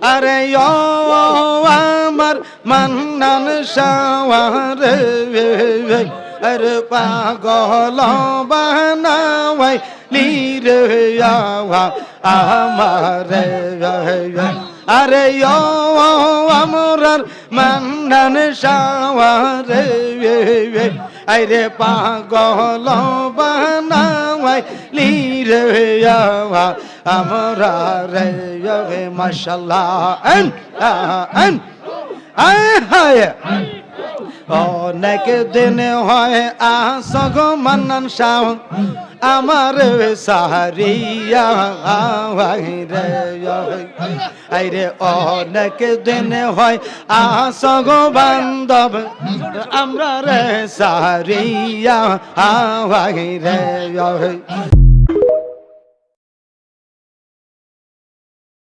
আরে ও আমার মান্নান শাওয়ারে আরে পাগল বানাওয়াই লীরে আমারে আরে ও আমরার মান্নান শাওয়ারে আরে পাগল বানাওয়াই লীরে আমরা রে মাশাআল্লাহ অনেক দিন হয় আসগ মান্নান শাহ আমার সাহারিয়া রে অনেক দিন হয় আসগ বান্ধব আমরা রে সাহারিয়া রে